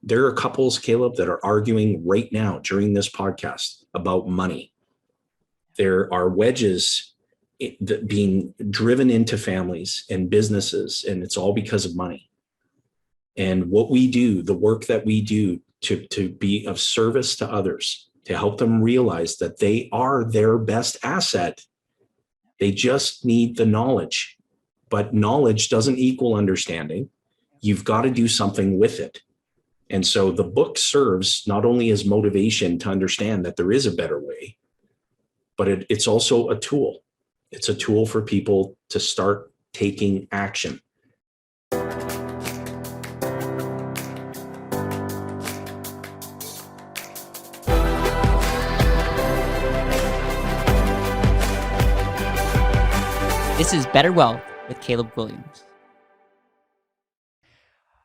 there are couples, Caleb, that are arguing right now during this podcast about money. There are wedges being driven into families and businesses, and it's all because of money. And what we do, the work that we do to be of service to others, to help them realize that they are their best asset. They just need the knowledge, but knowledge doesn't equal understanding. You've got to do something with it. And so the book serves not only as motivation to understand that there is a better way, but it's also a tool. It's a tool for people to start taking action. This is BetterWealth with Caleb Williams.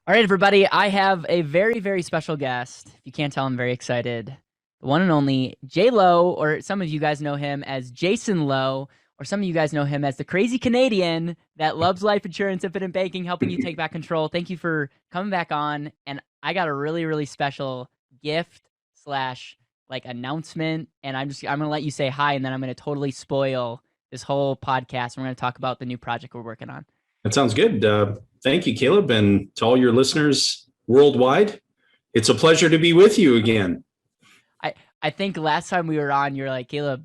All right, everybody, I have a very, very special guest. If you can't tell, I'm very excited. The one and only Lowe, or some of you guys know him as Jayson Lowe, or some of you guys know him as the crazy Canadian that loves life insurance, infinite banking, helping you take back control. Thank you for coming back on. And I got a really, really special gift / announcement. And I'm going to let you say hi, and then I'm going to totally spoil this whole podcast. We're going to talk about the new project we're working on. That sounds good. Thank you, Caleb. And to all your listeners worldwide, it's a pleasure to be with you again. I think last time we were on, you're like, Caleb,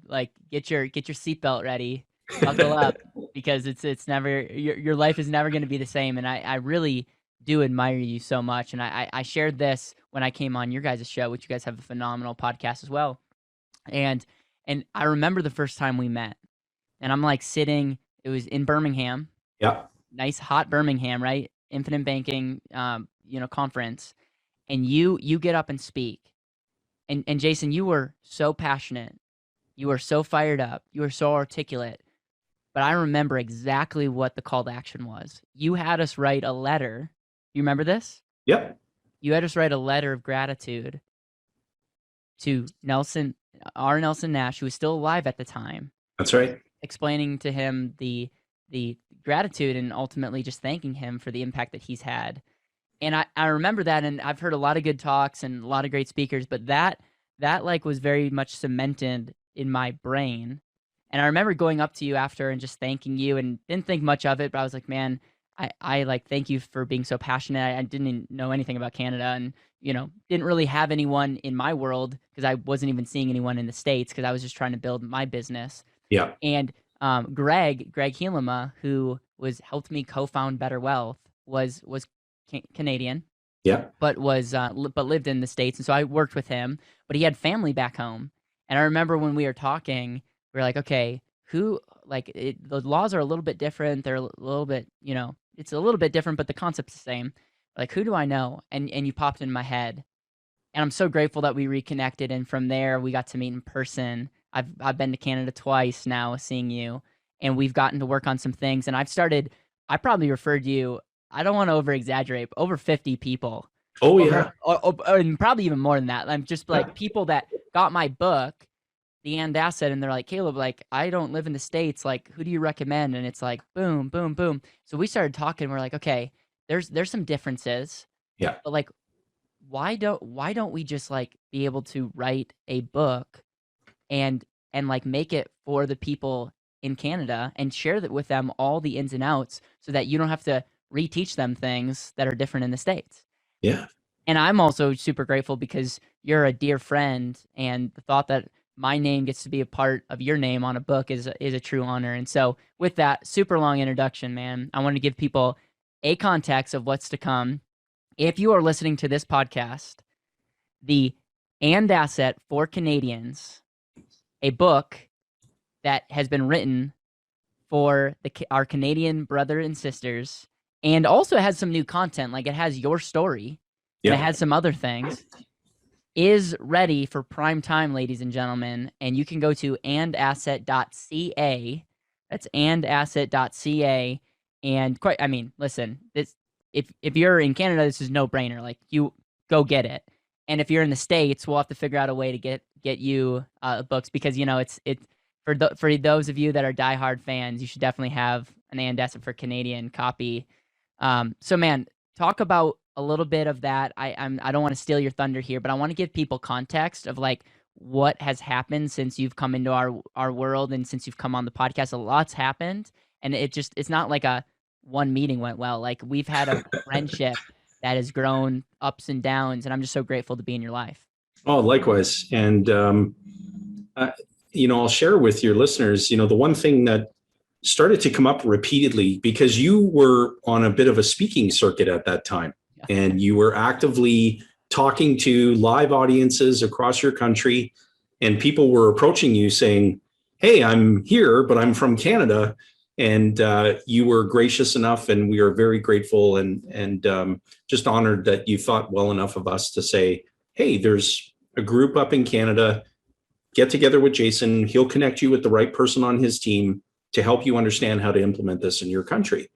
get your seatbelt ready, buckle up, because it's never, your life is never going to be the same. And I really do admire you so much. And I shared this when I came on your guys' show, which you guys have a phenomenal podcast as well. And I remember the first time we met, and I'm sitting, it was in Birmingham. Yeah. Nice hot Birmingham, right? Infinite banking, conference. And you get up and speak. And Jayson, you were so passionate. You were so fired up. You were so articulate. But I remember exactly what the call to action was. You had us write a letter. You remember this? Yep. You had us write a letter of gratitude to Nelson Nash, who was still alive at the time. That's right. Explaining to him the gratitude and ultimately just thanking him for the impact that he's had. And I remember that, and I've heard a lot of good talks and a lot of great speakers, but that was very much cemented in my brain. And I remember going up to you after and just thanking you, and didn't think much of it, but I was like, man, I thank you for being so passionate. I didn't even know anything about Canada, and didn't really have anyone in my world, because I wasn't even seeing anyone in the States, because I was just trying to build my business. Yeah. And Greg Helema, who helped me co-found BetterWealth, was Canadian. Yeah. But lived in the States, and so I worked with him. But he had family back home, and I remember when we were talking, we were like, okay, the laws are a little bit different. They're a little bit, it's a little bit different, but the concept's the same. Like, who do I know? And you popped in my head, and I'm so grateful that we reconnected. And from there, we got to meet in person. I've been to Canada twice now, seeing you, and we've gotten to work on some things. And I probably referred you, I don't want to over exaggerate, but over 50 people. Oh, yeah. And probably even more than that. I'm just people that got my book, The And Asset, and they're like, Caleb, I don't live in the States. Who do you recommend? And it's like, boom, boom, boom. So we started talking. We're like, okay, there's some differences. Yeah. But why don't we just be able to write a book and make it for the people in Canada and share that with them, all the ins and outs, so that you don't have to reteach them things that are different in the States. Yeah. And I'm also super grateful because you're a dear friend, and the thought that my name gets to be a part of your name on a book is a true honor. And so with that super long introduction, man, I want to give people a context of what's to come. If you are listening to this podcast, the And Asset for Canadians, a book that has been written for our Canadian brother and sisters, and also has some new content. It has your story, and it has some other things, is ready for prime time, ladies and gentlemen. And you can go to andasset.ca. That's andasset.ca. And listen, if you're in Canada, this is no brainer. You go get it. And if you're in the States, we'll have to figure out a way to get you books, because it's for those of you that are diehard fans, you should definitely have an And Asset for Canadian copy. So man, talk about a little bit of that. I don't want to steal your thunder here, but I want to give people context of like what has happened since you've come into our world and since you've come on the podcast. A lot's happened, and it's not like a one meeting went well. Like we've had a friendship that has grown ups and downs, and I'm just so grateful to be in your life. Oh, likewise. And, uh, I'll share with your listeners, the one thing that started to come up repeatedly, because you were on a bit of a speaking circuit at that time, and you were actively talking to live audiences across your country, and people were approaching you saying, hey, I'm here, but I'm from Canada. And you were gracious enough, and we are very grateful and just honored that you thought well enough of us to say, hey, there's a group up in Canada. Get together with Jayson. He'll connect you with the right person on his team to help you understand how to implement this in your country.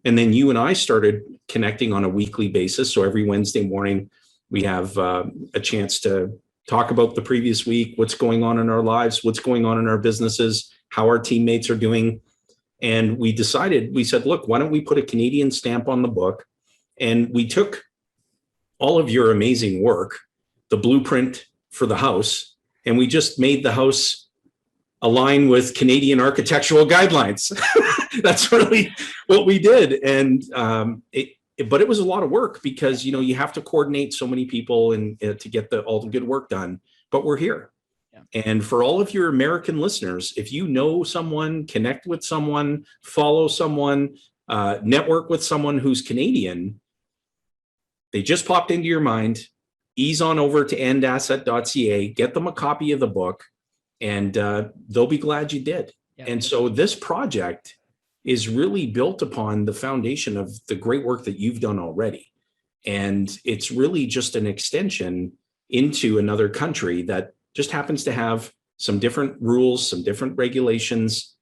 And then you and I started connecting on a weekly basis. So every Wednesday morning, we have a chance to talk about the previous week, what's going on in our lives, what's going on in our businesses, how our teammates are doing. And we said, look, why don't we put a Canadian stamp on the book? And we took all of your amazing work, the blueprint for the house, and we just made the house align with Canadian architectural guidelines. That's really what we did. And but it was a lot of work because, you have to coordinate so many people and to get all the good work done, but we're here. Yeah. And for all of your American listeners, if you know someone, connect with someone, follow someone, network with someone who's Canadian, they just popped into your mind, ease on over to endasset.ca, get them a copy of the book, and they'll be glad you did. Yeah. And so this project is really built upon the foundation of the great work that you've done already. And it's really just an extension into another country that just happens to have some different rules, some different regulations,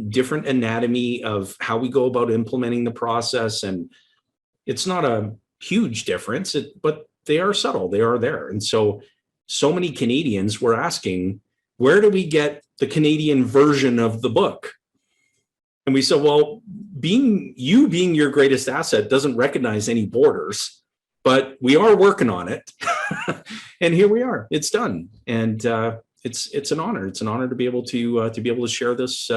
different anatomy of how we go about implementing the process. And it's not a huge difference, but they are subtle, they are there. And so many Canadians were asking, where do we get the Canadian version of the book? And we said, well, being your greatest asset doesn't recognize any borders, but we are working on it. And here we are, it's done. And it's an honor. It's an honor to be able to share this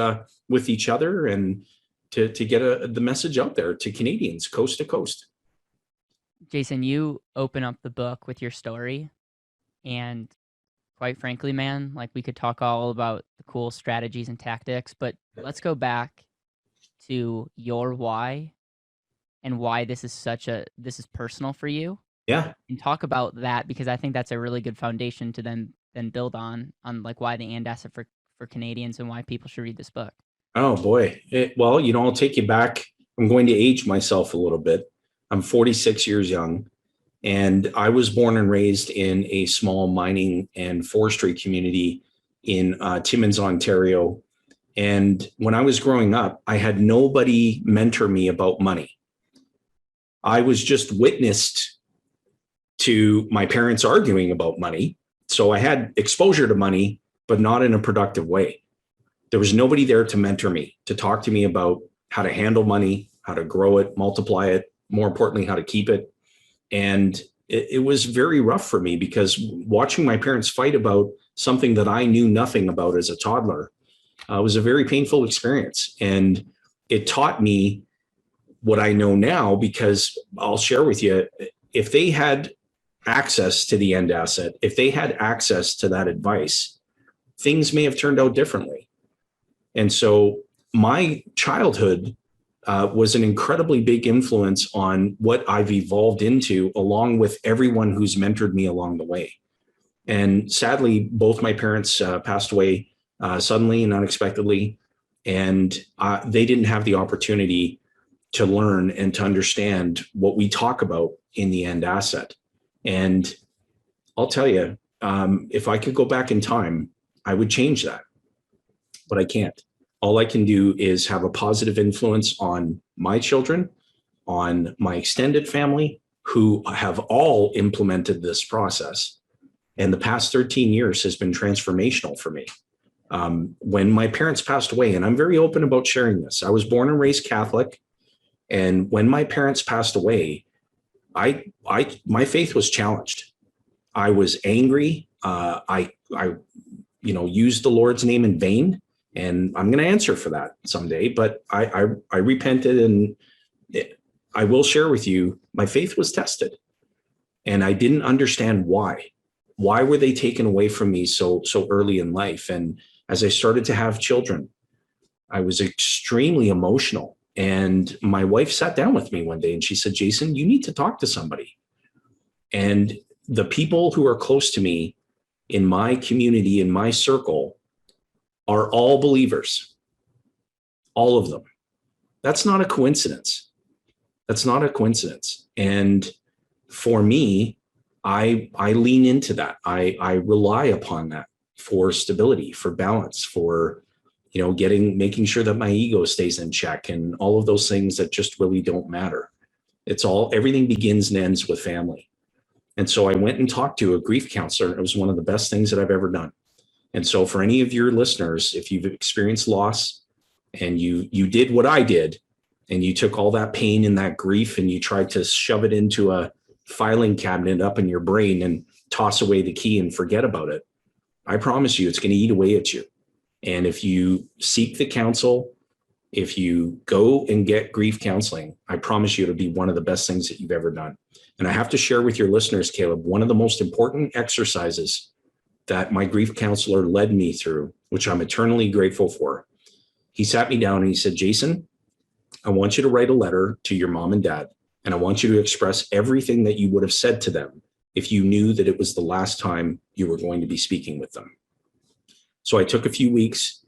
with each other and to get the message out there to Canadians coast to coast. Jayson, you open up the book with your story, and quite frankly, man, like we could talk all about the cool strategies and tactics, but let's go back to your why and why this is personal for you. Yeah. And talk about that, because I think that's a really good foundation to then build on like why the and asset for Canadians and why people should read this book. Oh boy. Well, I'll take you back. I'm going to age myself a little bit. I'm 46 years young, and I was born and raised in a small mining and forestry community in Timmins, Ontario. And when I was growing up, I had nobody mentor me about money. I was just witnessed to my parents arguing about money. So I had exposure to money, but not in a productive way. There was nobody there to mentor me, to talk to me about how to handle money, how to grow it, multiply it, more importantly, how to keep it. And it was very rough for me, because watching my parents fight about something that I knew nothing about as a toddler was a very painful experience. And it taught me what I know now, because I'll share with you, if they had access to the end asset, if they had access to that advice, things may have turned out differently. And so my childhood was an incredibly big influence on what I've evolved into, along with everyone who's mentored me along the way. And sadly, both my parents passed away suddenly and unexpectedly, and they didn't have the opportunity to learn and to understand what we talk about in the end asset. And I'll tell you, if I could go back in time, I would change that, but I can't. All I can do is have a positive influence on my children, on my extended family, who have all implemented this process. And the past 13 years has been transformational for me. When my parents passed away, and I'm very open about sharing this, I was born and raised Catholic. And when my parents passed away, my faith was challenged. I was angry. I used the Lord's name in vain, and I'm going to answer for that someday. But I repented, and I will share with you, my faith was tested, and I didn't understand why. Why were they taken away from me so early in life? And as I started to have children, I was extremely emotional. And my wife sat down with me one day and she said, Jayson, you need to talk to somebody. And the people who are close to me in my community, in my circle, are all believers, all of them. That's not a coincidence. That's not a coincidence. And for me, I lean into that. I rely upon that for stability, for balance, for making sure that my ego stays in check, and all of those things that just really don't matter. Everything begins and ends with family. And so I went and talked to a grief counselor. It was one of the best things that I've ever done. And so for any of your listeners, if you've experienced loss and you did what I did, and you took all that pain and that grief and you tried to shove it into a filing cabinet up in your brain and toss away the key and forget about it, I promise you it's going to eat away at you. And if you seek the counsel, if you go and get grief counseling, I promise you it'll be one of the best things that you've ever done. And I have to share with your listeners, Caleb, one of the most important exercises that my grief counselor led me through, which I'm eternally grateful for. He sat me down and he said, Jayson, I want you to write a letter to your mom and dad, and I want you to express everything that you would have said to them if you knew that it was the last time you were going to be speaking with them. So I took a few weeks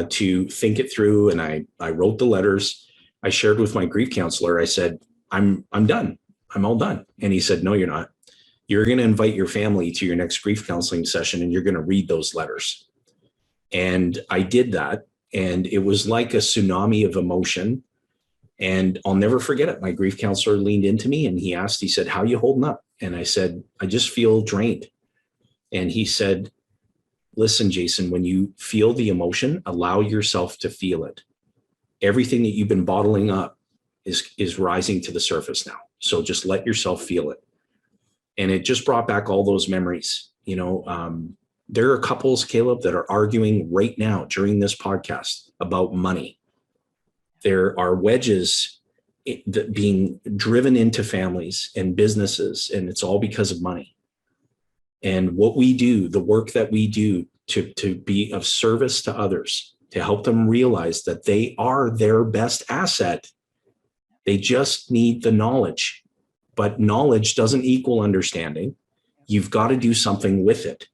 to think it through, and I wrote the letters. I shared with my grief counselor. I said, I'm done. I'm all done. And he said, no, you're not. You're going to invite your family to your next grief counseling session, and you're going to read those letters. And I did that. And it was like a tsunami of emotion. And I'll never forget it. My grief counselor leaned into me and he said, how are you holding up? And I said, I just feel drained. And he said, listen, Jayson, when you feel the emotion, allow yourself to feel it. Everything that you've been bottling up is rising to the surface now. So just let yourself feel it. And it just brought back all those memories. There are couples, Caleb, that are arguing right now during this podcast about money. There are wedges being driven into families and businesses, and it's all because of money. And what we do, the work that we do to be of service to others, to help them realize that they are their best asset. They just need the knowledge, but knowledge doesn't equal understanding. You've got to do something with it.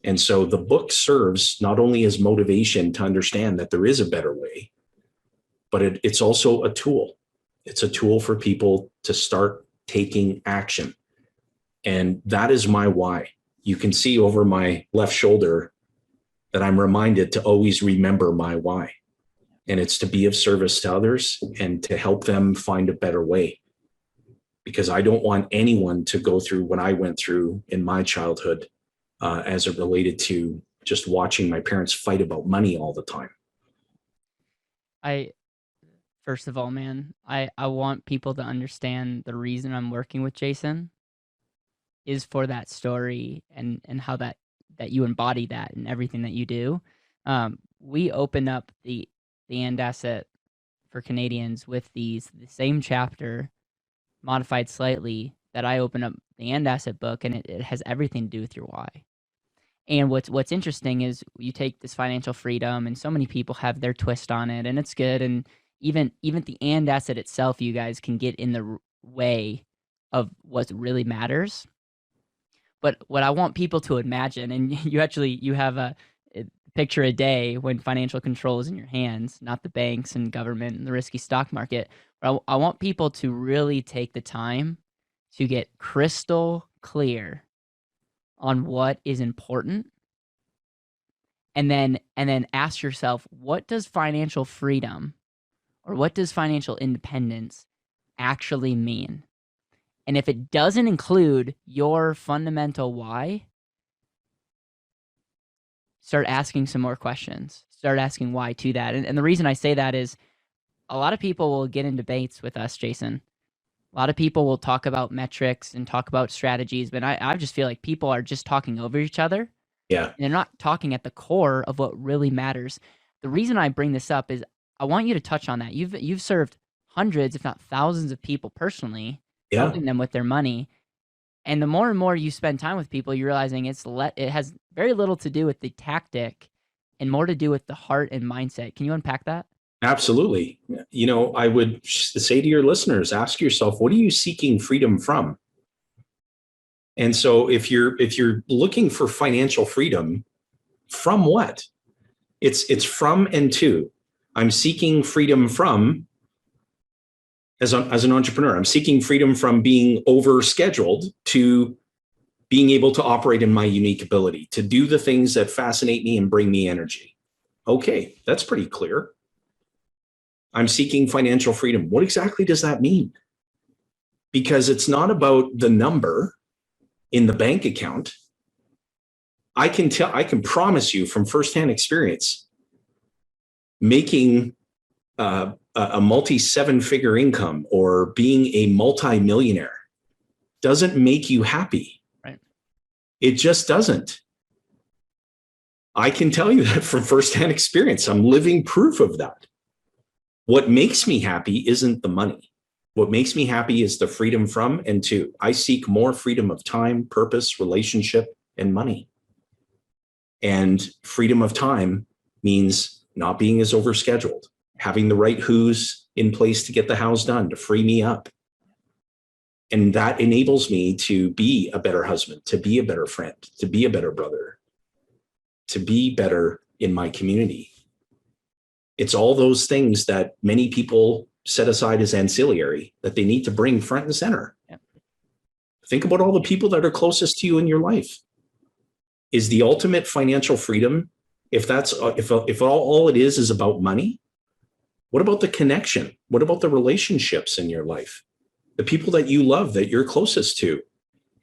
And so the book serves not only as motivation to understand that there is a better way, but it's also a tool. It's a tool for people to start taking action. And that is my why. You can see over my left shoulder that I'm reminded to always remember my why. And it's to be of service to others and to help them find a better way. Because I don't want anyone to go through what I went through in my childhood as it related to just watching my parents fight about money all the time. First of all, man, I want people to understand the reason I'm working with Jayson is for that story and how that you embody that in everything that you do. We open up the and asset for Canadians with the same chapter, modified slightly, that I open up the and asset book, and it has everything to do with your why. And what's interesting is you take this financial freedom, and so many people have their twist on it, and it's good. And even the and asset itself, you guys can get in the way of what really matters. But what I want people to imagine, and you have a picture a day when financial control is in your hands, not the banks and government and the risky stock market. But I want people to really take the time to get crystal clear on what is important, and then ask yourself, what does financial freedom or what does financial independence actually mean? And if it doesn't include your fundamental why, start asking some more questions. Start asking why to that. And the reason I say that is a lot of people will get in debates with us, Jayson, A lot of people will talk about metrics and talk about strategies, but I just feel like people are just talking over each other. Yeah. And they're not talking at the core of what really matters. The reason I bring this up is I want you to touch on that. You've served hundreds, if not thousands of people personally, Yeah. helping them with their money. And the more and more you spend time with people, you're realizing it has very little to do with the tactic and more to do with the heart and mindset. Can you unpack that? Absolutely. I would say to your listeners, ask yourself, what are you seeking freedom from? And so if you're looking for financial freedom, from what? It's from and to. I'm seeking freedom from, as an entrepreneur, I'm seeking freedom from being overscheduled to being able to operate in my unique ability, to do the things that fascinate me and bring me energy. Okay, that's pretty clear. I'm seeking financial freedom. What exactly does that mean? Because it's not about the number in the bank account. I can promise you from firsthand experience, making a multi-7-figure income or being a multi-millionaire doesn't make you happy. Right. It just doesn't. I can tell you that from firsthand experience. I'm living proof of that. What makes me happy isn't the money. What makes me happy is the freedom from and to. I seek more freedom of time, purpose, relationship, and money. And freedom of time means not being as overscheduled, having the right who's in place to get the house done, to free me up. And that enables me to be a better husband, to be a better friend, to be a better brother, to be better in my community. It's all those things that many people set aside as ancillary that they need to bring front and center. Yeah. Think about all the people that are closest to you in your life. Is the ultimate financial freedom, if all it is about money, what about the connection? What about the relationships in your life? The people that you love, that you're closest to.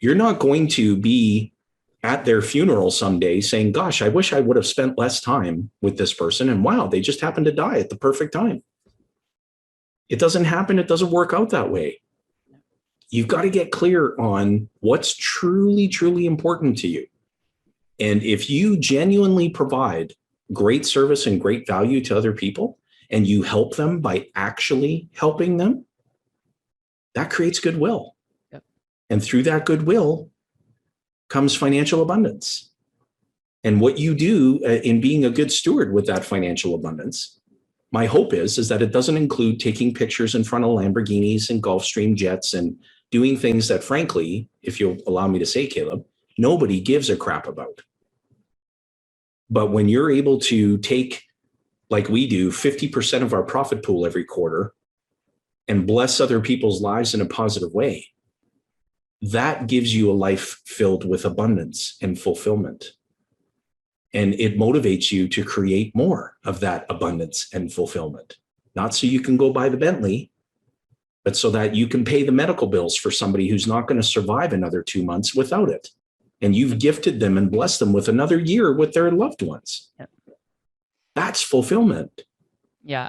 You're not going to be at their funeral someday saying, gosh, I wish I would have spent less time with this person. And wow, they just happened to die at the perfect time. It doesn't happen. It doesn't work out that way. You've got to get clear on what's truly, truly important to you. And if you genuinely provide great service and great value to other people, and you help them by actually helping them, that creates goodwill. Yep. And through that goodwill comes financial abundance. And what you do in being a good steward with that financial abundance, my hope is that it doesn't include taking pictures in front of Lamborghinis and Gulfstream jets and doing things that, frankly, if you'll allow me to say, Caleb, nobody gives a crap about. But when you're able to take, like we do, 50% of our profit pool every quarter and bless other people's lives in a positive way, that gives you a life filled with abundance and fulfillment. And it motivates you to create more of that abundance and fulfillment. Not so you can go buy the Bentley, but so that you can pay the medical bills for somebody who's not going to survive another 2 months without it. And you've gifted them and blessed them with another year with their loved ones. Yep. That's fulfillment. Yeah,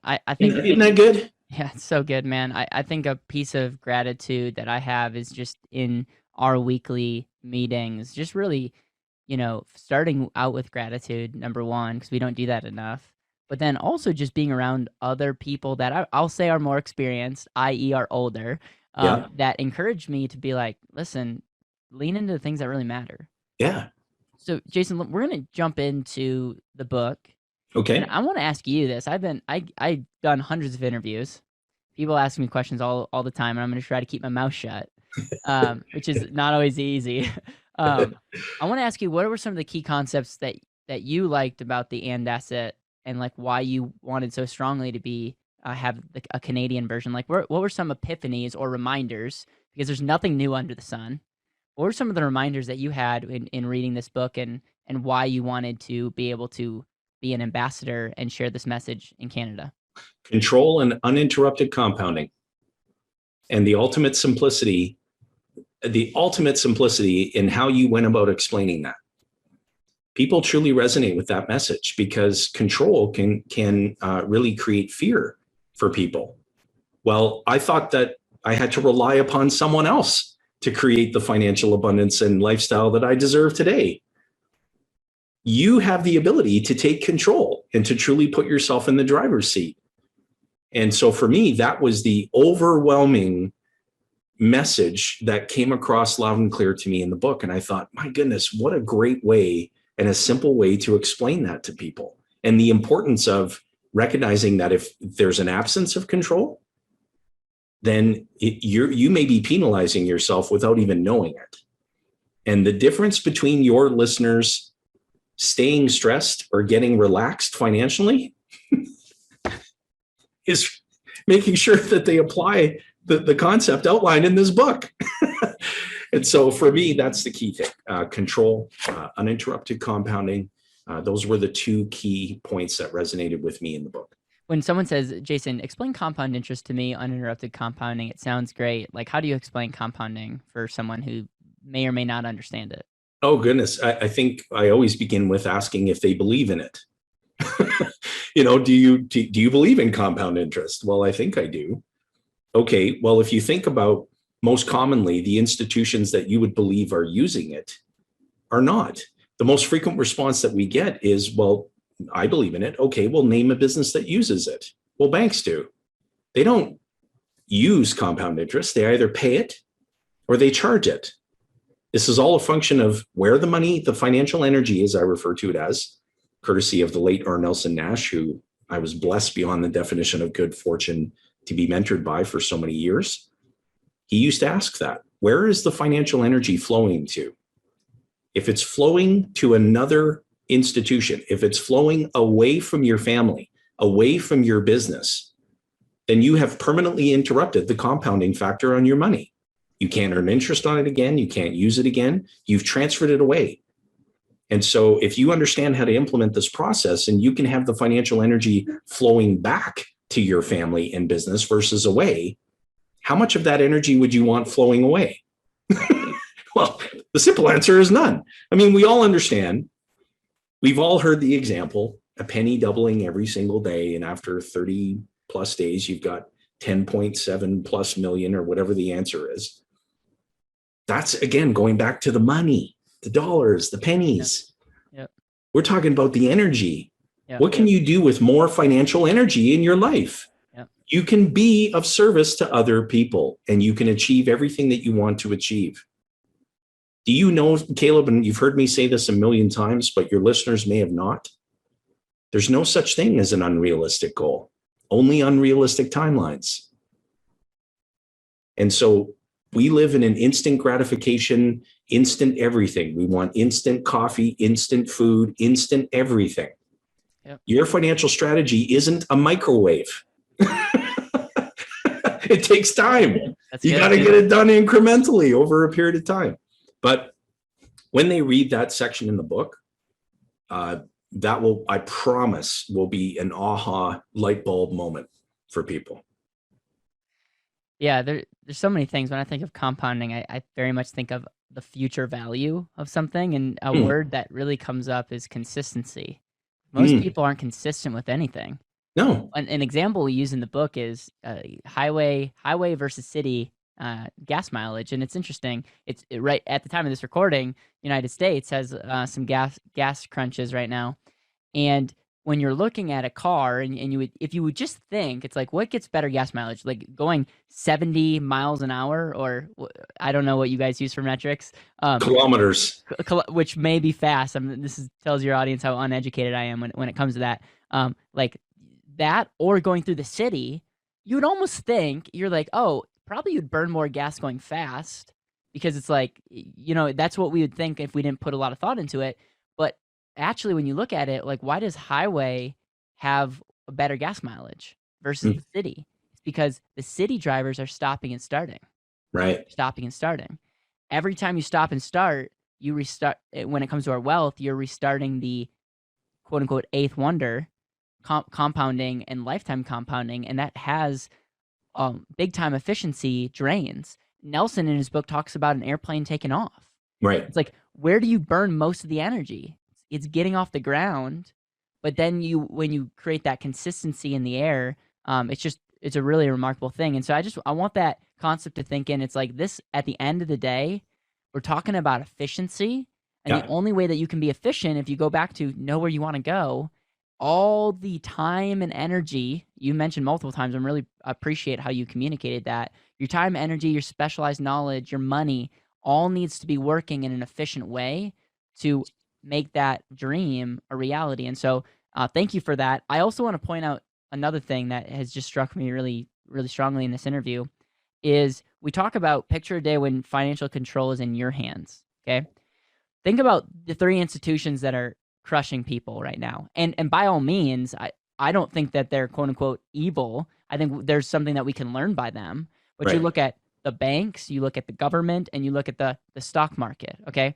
I think isn't that good? Yeah, it's so good, man. I think a piece of gratitude that I have is just in our weekly meetings, just really, starting out with gratitude, number one, because we don't do that enough. But then also just being around other people that I'll say are more experienced, i.e. are older, that encouraged me to be like, listen, lean into the things that really matter. Yeah. So, Jayson, we're going to jump into the book. Okay. And I want to ask you this. I've done hundreds of interviews. People ask me questions all the time, and I'm going to try to keep my mouth shut, which is not always easy. I want to ask you, what were some of the key concepts that you liked about the And Asset, and like why you wanted so strongly to have a Canadian version? Like, what were some epiphanies or reminders? Because there's nothing new under the sun. What were some of the reminders that you had in reading this book, and why you wanted to be able to be an ambassador and share this message in Canada? Control and uninterrupted compounding. And the ultimate simplicity in how you went about explaining that. People truly resonate with that message because control can really create fear for people. Well, I thought that I had to rely upon someone else to create the financial abundance and lifestyle that I deserve today. You have the ability to take control and to truly put yourself in the driver's seat. And so for me, that was the overwhelming message that came across loud and clear to me in the book. And I thought, my goodness, what a great way and a simple way to explain that to people. And the importance of recognizing that if there's an absence of control, then you may be penalizing yourself without even knowing it. And the difference between your listeners staying stressed or getting relaxed financially is making sure that they apply the concept outlined in this book. And so for me, that's the key thing. Control, uninterrupted compounding. Those were the two key points that resonated with me in the book. When someone says, Jayson, explain compound interest to me, uninterrupted compounding, it sounds great. Like, how do you explain compounding for someone who may or may not understand it? Oh, goodness. I think I always begin with asking if they believe in it. Do you believe in compound interest? Well, I think I do. Okay, well, if you think about most commonly, the institutions that you would believe are using it are not. The most frequent response that we get is, well, I believe in it. Okay, well, name a business that uses it. Well, banks do. They don't use compound interest. They either pay it or they charge it. This is all a function of where the money, the financial energy, as I refer to it as, courtesy of the late R. Nelson Nash, who I was blessed beyond the definition of good fortune to be mentored by for so many years. He used to ask that, where is the financial energy flowing to? If it's flowing to another institution, if it's flowing away from your family, away from your business, then you have permanently interrupted the compounding factor on your money. You can't earn interest on it again. You can't use it again. You've transferred it away. And so if you understand how to implement this process and you can have the financial energy flowing back to your family and business versus away, how much of that energy would you want flowing away? Well, the simple answer is none. I mean, we all understand. We've all heard the example, a penny doubling every single day. And after 30 plus days, you've got 10.7 plus million or whatever the answer is. That's, again, going back to the money, the dollars, the pennies. Yep. We're talking about the energy. Yep. What can you do with more financial energy in your life? Yep. You can be of service to other people and you can achieve everything that you want to achieve. Do you know, Caleb, and you've heard me say this a million times, but your listeners may have not, there's no such thing as an unrealistic goal, only unrealistic timelines. And so we live in an instant gratification, instant everything. We want instant coffee, instant food, instant everything. Yep. Your financial strategy isn't a microwave. It takes time. You got to get it done incrementally over a period of time. But when they read that section in the book, that will, I promise, will be an aha light bulb moment for people. Yeah, there's so many things. When I think of compounding, I very much think of the future value of something. And a word that really comes up is consistency. Most people aren't consistent with anything. No. An example we use in the book is highway versus city gas mileage. And it's interesting. It's right at the time of this recording, United States has some gas crunches right now. And when you're looking at a car and if you would just think, it's like, what gets better gas mileage? Like going 70 miles an hour, or I don't know what you guys use for metrics. Kilometers. Which may be fast. This tells your audience how uneducated I am when it comes to that. Like that, or going through the city, you would almost think, you're like, oh, probably you'd burn more gas going fast, because it's like, that's what we would think if we didn't put a lot of thought into it. But actually, when you look at it, like, why does highway have a better gas mileage versus the city? It's because the city drivers are stopping and starting. Right. Stopping and starting. Every time you stop and start, you restart. When it comes to our wealth, you're restarting the quote unquote eighth wonder, compounding and lifetime compounding. And that has big time efficiency drains. Nelson in his book talks about an airplane taking off. Right. It's like, where do you burn most of the energy? It's getting off the ground, but then when you create that consistency in the air, it's just it's a really remarkable thing. And so I want that concept to think in. It's like this, at the end of the day, we're talking about efficiency. And the only way that you can be efficient, if you go back to know where you want to go, all the time and energy you mentioned multiple times, I'm really appreciate how you communicated that. Your time, energy, your specialized knowledge, your money, all needs to be working in an efficient way to make that dream a reality. And so thank you for that. I also want to point out another thing that has just struck me really, really strongly in this interview is we talk about picture a day when financial control is in your hands. Okay. Think about the three institutions that are crushing people right now. And by all means, I don't think that they're quote unquote evil. I think there's something that we can learn by them. But you look at the banks, you look at the government, and you look at the stock market. Okay.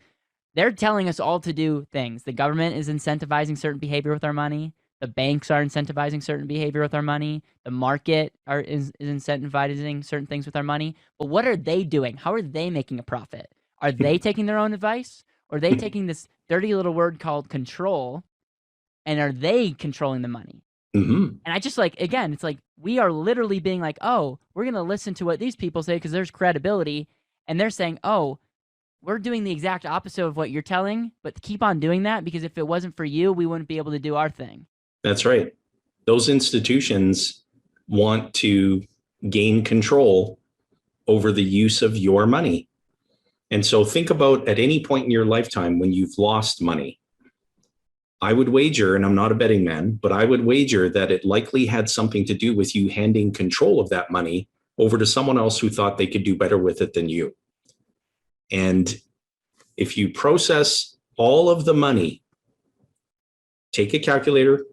They're telling us all to do things. The government is incentivizing certain behavior with our money. The banks are incentivizing certain behavior with our money. The market is incentivizing certain things with our money. But what are they doing? How are they making a profit? Are they taking their own advice? Or are they taking this dirty little word called control, and are they controlling the money? And I just again, it's like we are literally being like, oh, we're going to listen to what these people say because there's credibility. And they're saying, oh, we're doing the exact opposite of what you're telling, but keep on doing that because if it wasn't for you, we wouldn't be able to do our thing. That's right. Those institutions want to gain control over the use of your money. And so think about at any point in your lifetime when you've lost money, I would wager, and I'm not a betting man, but I would wager that it likely had something to do with you handing control of that money over to someone else who thought they could do better with it than you. And if you process all of the money, take a calculator,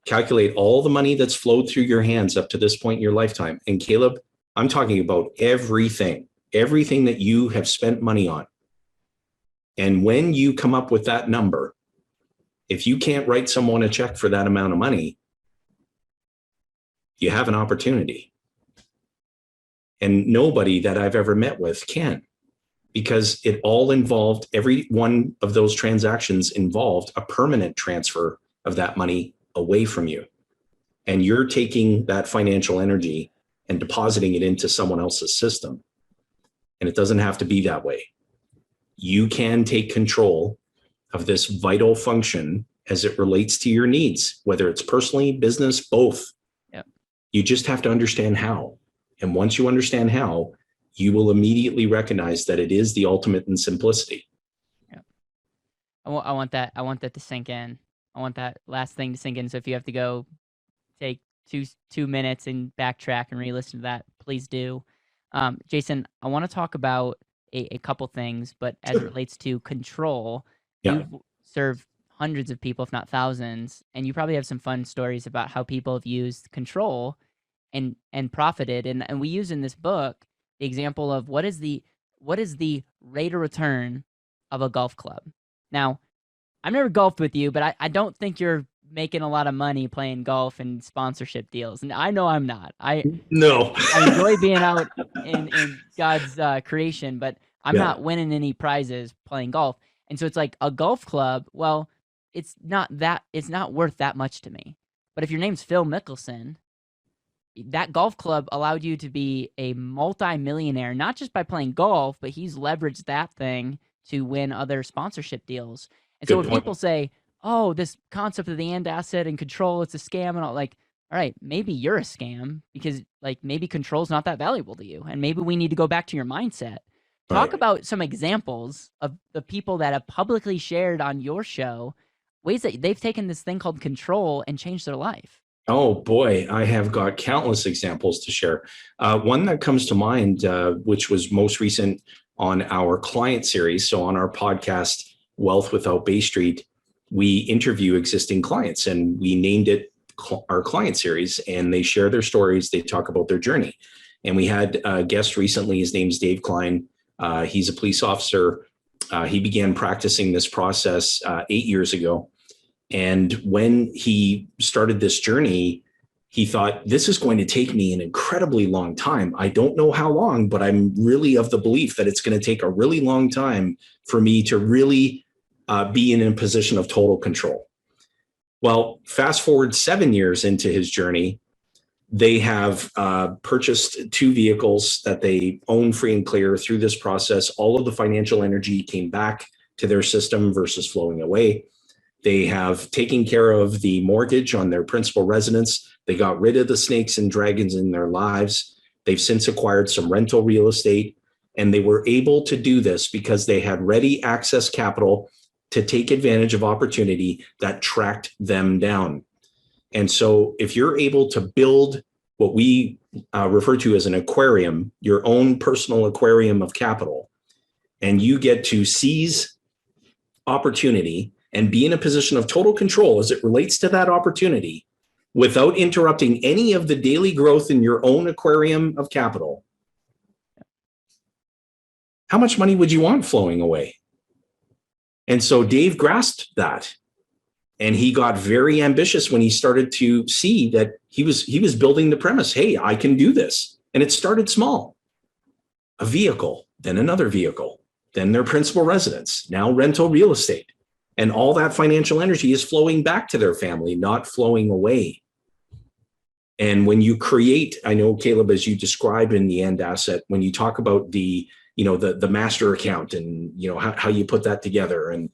calculate all the money that's flowed through your hands up to this point in your lifetime. And Caleb, I'm talking about everything that you have spent money on. And when you come up with that number, if you can't write someone a check for that amount of money, you have an opportunity. And nobody that I've ever met with can, because it all involved, every one of those transactions involved a permanent transfer of that money away from you. And you're taking that financial energy and depositing it into someone else's system. And it doesn't have to be that way. You can take control of this vital function as it relates to your needs, whether it's personally, business, both. Yep. You just have to understand how. And once you understand how, you will immediately recognize that it is the ultimate in simplicity. Yeah. I want that to sink in. I want that last thing to sink in. So if you have to go take 2 minutes and backtrack and re-listen to that, please do. Jayson, I want to talk about a couple things, but as it relates to control, you've served hundreds of people, if not thousands, and you probably have some fun stories about how people have used control and profited. And we use in this book the example of what is the rate of return of a golf club. Now, I've never golfed with you, but I don't think you're making a lot of money playing golf and sponsorship deals. And I know I'm not. No. I enjoy being out in God's creation, but I'm not winning any prizes playing golf. And so it's like a golf club, well, it's not worth that much to me. But if your name's Phil Mickelson, that golf club allowed you to be a multi-millionaire, not just by playing golf, but he's leveraged that thing to win other sponsorship deals. And so when people say, oh, this concept of the and asset and control, it's a scam and all, like, all right, maybe you're a scam because maybe control's not that valuable to you. And maybe we need to go back to your mindset. Talk about some examples of the people that have publicly shared on your show, ways that they've taken this thing called control and changed their life. Oh boy, I have got countless examples to share. One that comes to mind, which was most recent on our client series. So on our podcast, Wealth Without Bay Street, we interview existing clients and we named it our client series, and they share their stories. They talk about their journey. And we had a guest recently, his name's Dave Klein. He's a police officer. He began practicing this process 8 years ago. And when he started this journey, he thought, this is going to take me an incredibly long time. I don't know how long, but I'm really of the belief that it's going to take a really long time for me to really be in a position of total control. Well, fast forward 7 years into his journey, They have purchased 2 vehicles that they own free and clear. Through this process, all of the financial energy came back to their system versus flowing away. They have taken care of the mortgage on their principal residence. They got rid of the snakes and dragons in their lives. They've since acquired some rental real estate, and they were able to do this because they had ready access capital to take advantage of opportunity that tracked them down. And so if you're able to build what we refer to as an aquarium, your own personal aquarium of capital, and you get to seize opportunity and be in a position of total control as it relates to that opportunity without interrupting any of the daily growth in your own aquarium of capital, how much money would you want flowing away? And so Dave grasped that. And he got very ambitious when he started to see that he was building the premise, hey, I can do this. And it started small. A vehicle, then another vehicle, then their principal residence, now rental real estate. And all that financial energy is flowing back to their family, not flowing away. And when you create, I know, Caleb, as you describe in the end asset, when you talk about the master account and, how you put that together, and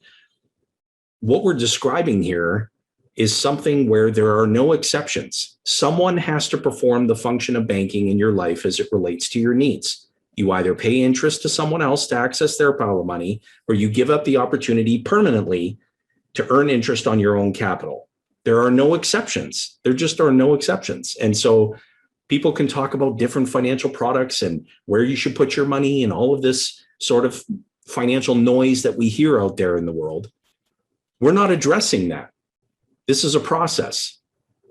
what we're describing here is something where there are no exceptions. Someone has to perform the function of banking in your life as it relates to your needs. You either pay interest to someone else to access their pile of money, or you give up the opportunity permanently to earn interest on your own capital. There are no exceptions. There just are no exceptions. And so people can talk about different financial products and where you should put your money and all of this sort of financial noise that we hear out there in the world. We're not addressing that. This is a process.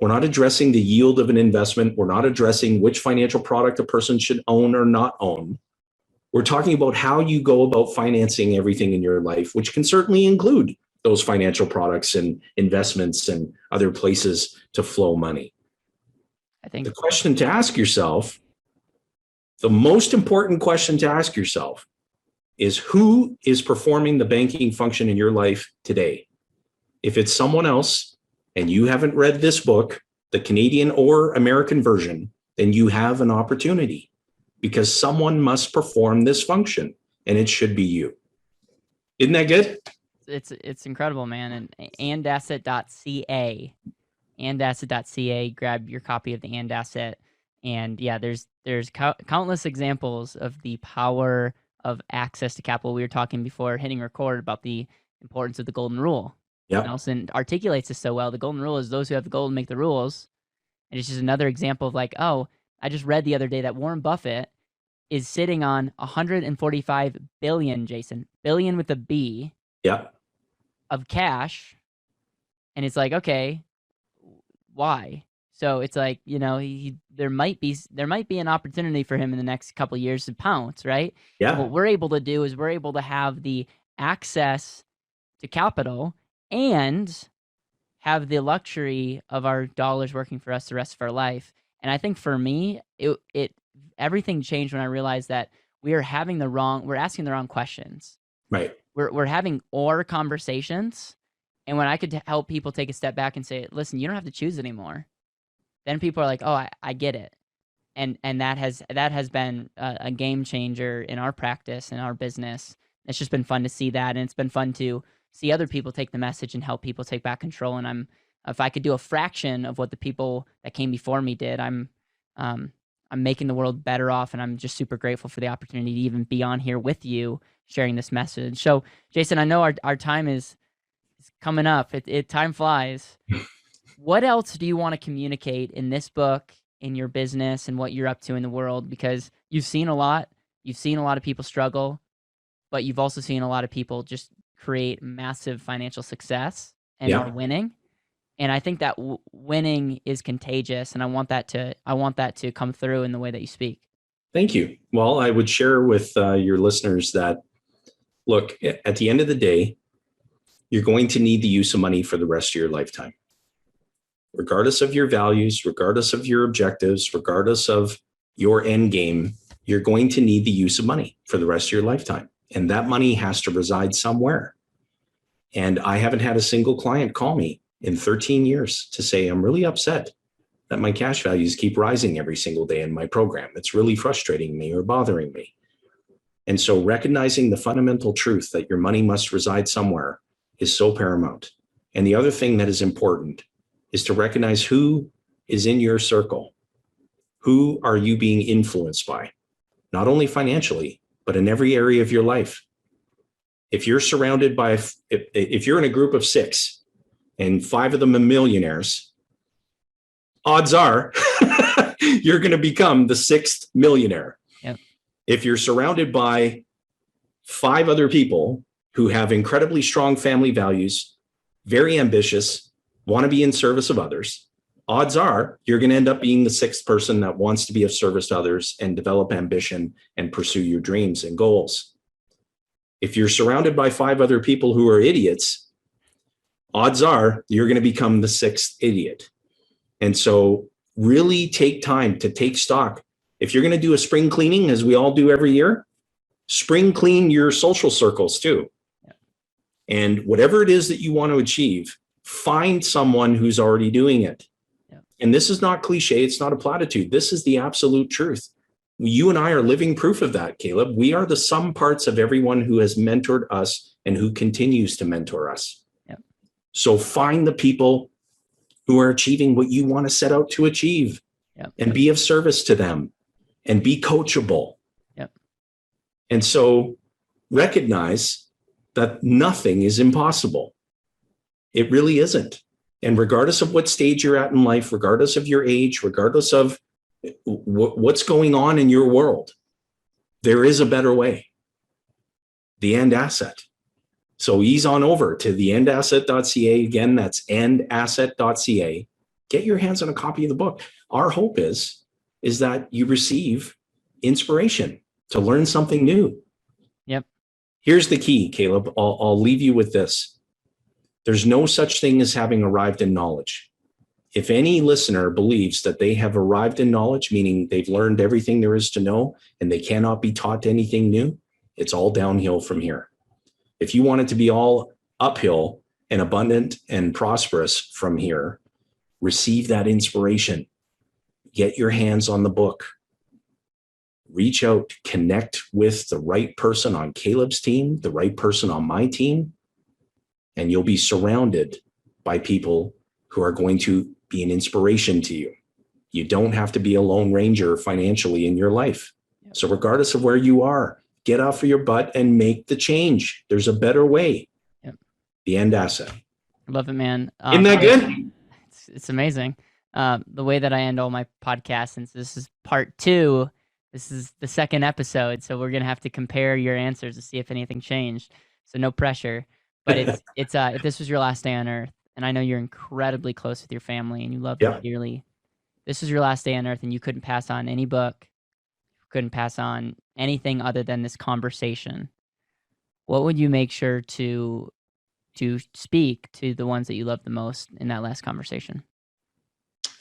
We're not addressing the yield of an investment. We're not addressing which financial product a person should own or not own. We're talking about how you go about financing everything in your life, which can certainly include those financial products and investments and other places to flow money. I think the question to ask yourself, the most important question to ask yourself, is who is performing the banking function in your life today? If it's someone else and you haven't read this book, the Canadian or American version, then you have an opportunity, because someone must perform this function, and it should be you. Isn't that good? It's incredible, man. And andasset.ca, andasset.ca, grab your copy of the And Asset. And yeah, there's countless examples of the power of access to capital. We were talking before hitting record about the importance of the golden rule. Yeah. Nelson articulates this so well. The golden rule is those who have the gold make the rules. And it's just another example of like, oh, I just read the other day that Warren Buffett is sitting on 145 billion, Jayson, billion with a B, yeah, of cash. And it's like, okay, why? So it's like, there might be an opportunity for him in the next couple of years to pounce, right? Yeah. And what we're able to do is we're able to have the access to capital and have the luxury of our dollars working for us the rest of our life. And I think for me, everything changed when I realized that we're asking the wrong questions. Right. We're having conversations, and when I could help people take a step back and say, listen, you don't have to choose anymore, then people are like, oh, I get it. And that has been a game changer in our practice and our business. It's just been fun to see that, and it's been fun to see other people take the message and help people take back control. And if I could do a fraction of what the people that came before me did, I'm making the world better off, and I'm just super grateful for the opportunity to even be on here with you sharing this message. So, Jayson, I know our time is coming up. Time flies. What else do you want to communicate in this book, in your business, and what you're up to in the world? Because you've seen a lot. You've seen a lot of people struggle, but you've also seen a lot of people just create massive financial success and are winning. And I think that winning is contagious, and I want that to come through in the way that you speak. Thank you. Well, I would share with your listeners that, look, at the end of the day, you're going to need the use of money for the rest of your lifetime. Regardless of your values, regardless of your objectives, regardless of your end game, you're going to need the use of money for the rest of your lifetime. And that money has to reside somewhere. And I haven't had a single client call me in 13 years to say, I'm really upset. that my cash values keep rising every single day in my program. It's really frustrating me or bothering me. And so recognizing the fundamental truth that your money must reside somewhere is so paramount. And the other thing that is important is to recognize who is in your circle. Who are you being influenced by? Not only financially, but in every area of your life. If you're surrounded by, if you're in a group of 6 and 5 of them are millionaires, odds are you're going to become the 6th millionaire. Yep. If you're surrounded by 5 other people who have incredibly strong family values, very ambitious, want to be in service of others, odds are you're going to end up being the 6th person that wants to be of service to others and develop ambition and pursue your dreams and goals. If you're surrounded by 5 other people who are idiots, odds are you're going to become the 6th idiot. And so really take time to take stock. If you're going to do a spring cleaning, as we all do every year, spring clean your social circles too. Yeah. And whatever it is that you want to achieve, find someone who's already doing it. Yeah. And this is not cliche. It's not a platitude. This is the absolute truth. You and I are living proof of that, Caleb. We are the sum parts of everyone who has mentored us and who continues to mentor us. Yeah. So find the people who are achieving what you want to set out to achieve. Yeah. And be of service to them and be coachable. Yeah. And so recognize that nothing is impossible. It really isn't. And regardless of what stage you're at in life, regardless of your age, regardless of what's going on in your world, there is a better way. The End Asset. So ease on over to theendasset.ca. Again, that's endasset.ca. Get your hands on a copy of the book. Our hope is that you receive inspiration to learn something new. Yep. Here's the key, Caleb. I'll leave you with this. There's no such thing as having arrived in knowledge. If any listener believes that they have arrived in knowledge, meaning they've learned everything there is to know and they cannot be taught anything new, it's all downhill from here. If you want it to be all uphill and abundant and prosperous from here, receive that inspiration. Get your hands on the book. Reach out, connect with the right person on Caleb's team, the right person on my team, and you'll be surrounded by people who are going to be an inspiration to you. You don't have to be a lone ranger financially in your life. So regardless of where you are, get off of your butt and make the change. There's a better way. Yep. The End Asset. I love it, man. Isn't that good? It's amazing. The way that I end all my podcasts, since this is part 2, this is the 2nd episode, so we're going to have to compare your answers to see if anything changed. So no pressure. But it's if this was your last day on earth, and I know you're incredibly close with your family and you love them dearly, this was your last day on earth and you couldn't pass on any book, couldn't pass on anything other than this conversation, what would you make sure to speak to the ones that you love the most in that last conversation?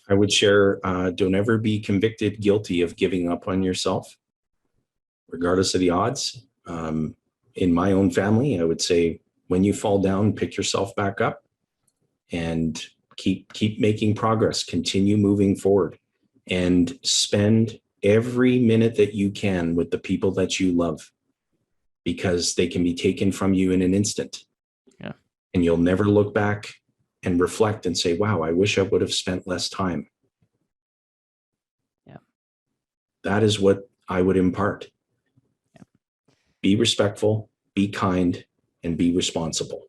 I would share, don't ever be convicted guilty of giving up on yourself, regardless of the odds. In my own family, I would say, when you fall down, pick yourself back up and keep making progress, continue moving forward, and spend every minute that you can with the people that you love, because they can be taken from you in an instant. Yeah. And you'll never look back and reflect and say, wow, I wish I would have spent less time. Yeah. That is what I would impart. Yeah. Be respectful, be kind, and be responsible.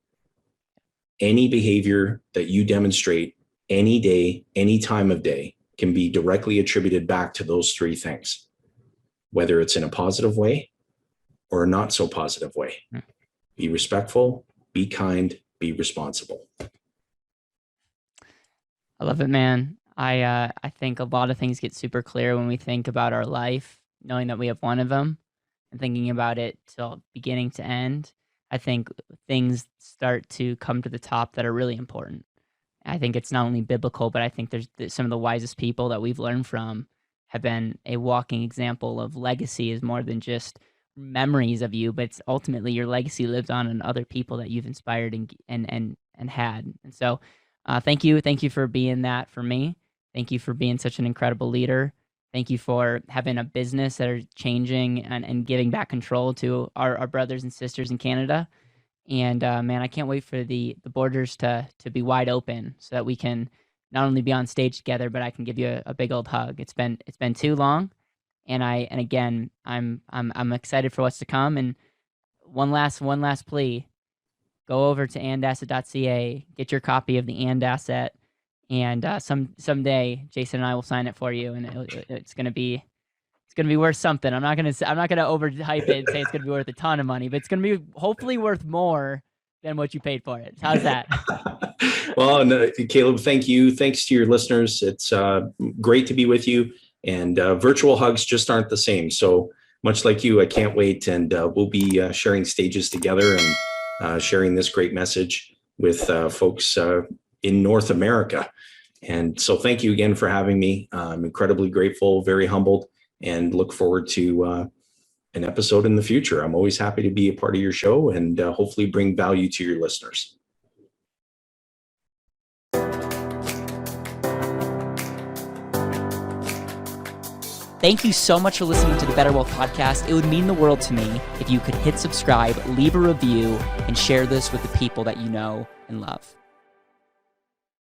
Any behavior that you demonstrate any day, any time of day, can be directly attributed back to those 3 things, whether it's in a positive way or a not so positive way. Be respectful, be kind, be responsible. I love it, man. I think a lot of things get super clear when we think about our life, knowing that we have one of them and thinking about it till beginning to end. I think things start to come to the top that are really important. I think it's not only biblical, but I think there's some of the wisest people that we've learned from have been a walking example of legacy is more than just memories of you, but it's ultimately your legacy lives on in other people that you've inspired and had. And so thank you for being that for me. Thank you for being such an incredible leader. Thank you for having a business that are changing and giving back control to our brothers and sisters in Canada. And man, I can't wait for the borders to be wide open so that we can not only be on stage together, but I can give you a big old hug. It's been too long, and again, I'm excited for what's to come. And one last plea: go over to andasset.ca, get your copy of the And Asset, and someday Jayson and I will sign it for you, and it's gonna be worth something. I'm not gonna overhype it and say it's gonna be worth a ton of money, but it's gonna be hopefully worth more than what you paid for it. How's that? Well, no, Caleb, thank you. Thanks to your listeners. It's great to be with you. And virtual hugs just aren't the same. So much like you, I can't wait. And we'll be sharing stages together and sharing this great message with folks in North America. And so thank you again for having me. I'm incredibly grateful, very humbled, and look forward to an episode in the future. I'm always happy to be a part of your show and hopefully bring value to your listeners. Thank you so much for listening to the BetterWealth podcast. It would mean the world to me if you could hit subscribe, leave a review, and share this with the people that you know and love.